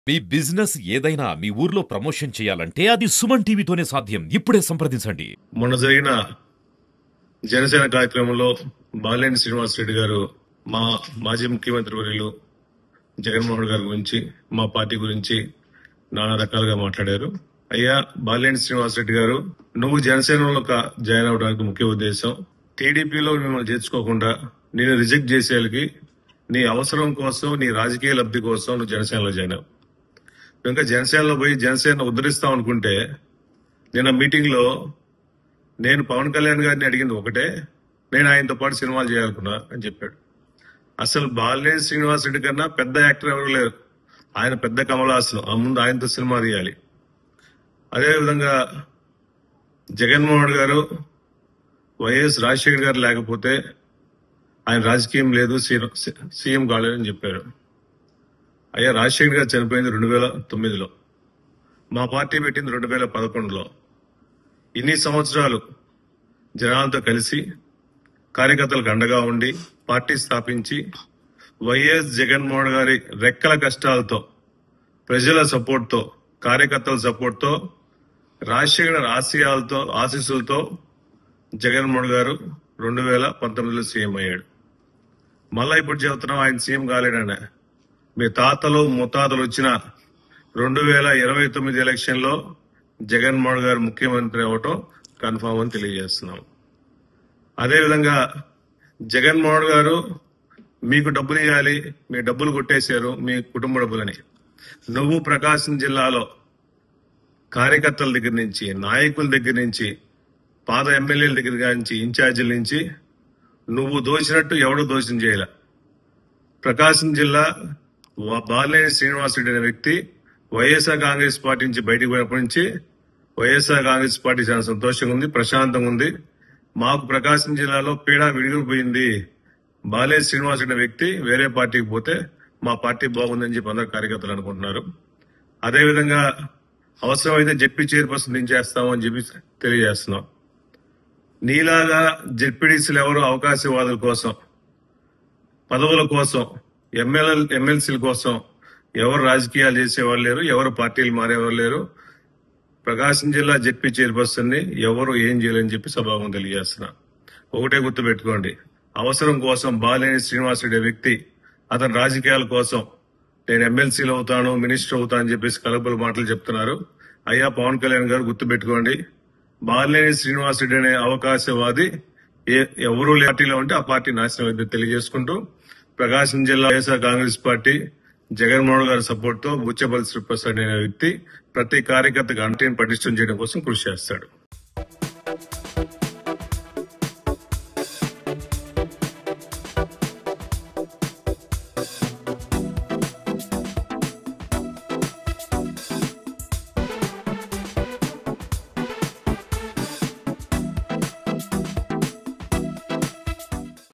మీ business ఏదైనా మీ ఊర్లో promotion చేయాలంటే అది సుమన్ టీవీతోనే సాధ్యం. ఇప్పుడే సంప్రదించండి. మొన్న జరిగిన జనసేన కార్యక్రమంలో బాలినేని శ్రీనివాస్ రెడ్డి గారు మా మాజీ ముఖ్యమంత్రి వర్యులు జగన్మోహన్ గారి గురించి, మా పార్టీ గురించి నానా రకాలుగా మాట్లాడారు. అయ్యా బాలినేని శ్రీనివాస్ రెడ్డి గారు, నువ్వు జనసేనలో జాయిన్ అవడానికి ముఖ్య ఉద్దేశం టీడీపీలో మిమ్మల్ని చేర్చుకోకుండా నేను రిజెక్ట్ చేసేయాలకి నీ అవసరం కోసం, నీ రాజకీయ లబ్ధి కోసం నువ్వు జనసేనలో జాయిన్ అవ్వు. ఇంకా జనసేనలో పోయి జనసేన ఉద్ధరిస్తాం అనుకుంటే, నిన్న మీటింగ్ లో నేను పవన్ కళ్యాణ్ గారిని అడిగింది ఒకటే, నేను ఆయనతో పాటు సినిమాలు చేయాలనుకున్నా అని చెప్పాడు. అసలు బాలినేని శ్రీనివాస్ రెడ్డి కన్నా పెద్ద యాక్టర్ ఎవరు లేరు. ఆయన పెద్ద కమలాసనం, ఆ ముందు ఆయనతో సినిమా తీయాలి. అదేవిధంగా జగన్మోహన్ గారు వైఎస్ రాజశేఖర్ గారు లేకపోతే ఆయన రాజకీయం లేదు, సీఎం కాలేదని చెప్పారు. అయ్యా రాజశేఖర్ గారు చనిపోయింది 2009లో, మా పార్టీ పెట్టింది 2011లో. ఇన్ని సంవత్సరాలు జనాలతో కలిసి కార్యకర్తలకు అండగా ఉండి పార్టీ స్థాపించి వైఎస్ జగన్మోహన్ గారి రెక్కల కష్టాలతో, ప్రజల సపోర్ట్ తో, కార్యకర్తల సపోర్ట్ తో, రాజశేఖర్ గారి ఆశీస్సులతో జగన్మోహన్ గారు 2019లో సీఎం అయ్యాడు. మళ్ళా ఇప్పుడు చెబుతున్నాం ఆయన సీఎం కాలేడనే. మీ తాతలు ముత్తాతలు వచ్చిన 2029 ఎలక్షన్ లో జగన్మోహన్ గారు ముఖ్యమంత్రి అవటం కన్ఫామ్ అని తెలియజేస్తున్నాం. అదేవిధంగా జగన్మోహన్ గారు మీకు డబ్బులు ఇవ్వాలి, మీ డబ్బులు కొట్టేశారు, మీ కుటుంబ డబ్బులని. నువ్వు ప్రకాశం జిల్లాలో కార్యకర్తల దగ్గర నుంచి, నాయకుల దగ్గర నుంచి, పాత ఎమ్మెల్యేల దగ్గర నుంచి, ఇన్ఛార్జీల నుంచి నువ్వు దోచినట్టు ఎవడో దోషం చేయాల. ప్రకాశం జిల్లా బాలినేని శ్రీనివాస్ రెడ్డి అనే వ్యక్తి వైఎస్ఆర్ కాంగ్రెస్ పార్టీ నుంచి బయటకు పోయినప్పటి నుంచి వైఎస్ఆర్ కాంగ్రెస్ పార్టీ చాలా సంతోషంగా ఉంది, ప్రశాంతంగా ఉంది. మాకు ప్రకాశం జిల్లాలో పీడ విడిగిపోయింది. బాలినేని శ్రీనివాస్ రెడ్డి అనే వ్యక్తి వేరే పార్టీకి పోతే మా పార్టీ బాగుందని చెప్పి అందరు కార్యకర్తలు అనుకుంటున్నారు. అదేవిధంగా అవసరమైతే జెడ్పీ చైర్పర్సన్ దించేస్తామని చెప్పి తెలియజేస్తున్నాం. నీలాగా జెడ్పీడీసీలు ఎవరు అవకాశవాదుల కోసం, పదవుల కోసం, ఎమ్మెల్సీల కోసం ఎవరు రాజకీయాలు చేసేవాళ్ళు లేరు, ఎవరు పార్టీలు మారేవారు లేరు. ప్రకాశం జిల్లా జెడ్పీ చైర్పర్సన్ ని ఎవరు ఏం చేయాలని చెప్పి సభాముఖంగా తెలియజేస్తున్నా. ఒకటే గుర్తు పెట్టుకోండి, అవసరం కోసం బాలినేని శ్రీనివాస్ రెడ్డి వ్యక్తి అతని రాజకీయాల కోసం నేను ఎమ్మెల్సీలు అవుతాను, మినిస్టర్ అవుతాను అని చెప్పేసి కలబుల మాటలు చెప్తున్నారు. అయ్యా పవన్ కళ్యాణ్ గారు గుర్తు పెట్టుకోండి, బాలినేని శ్రీనివాస్ రెడ్డి అనే అవకాశవాది ఎవరు పార్టీలో ఉంటే ఆ పార్టీ నాశనం అయితే తెలియజేసుకుంటూ, ప్రకాశం జిల్లా వైఎస్ఆర్ కాంగ్రెస్ పార్టీ జగన్మోహన్ గారి సపోర్ట్ తో బుచ్చపల్లి శ్రీప్రసాద్ అనే వ్యక్తి ప్రతి కార్యకర్తకు అంటేని పటిష్టం చేయడం కోసం కృషి చేస్తాడు.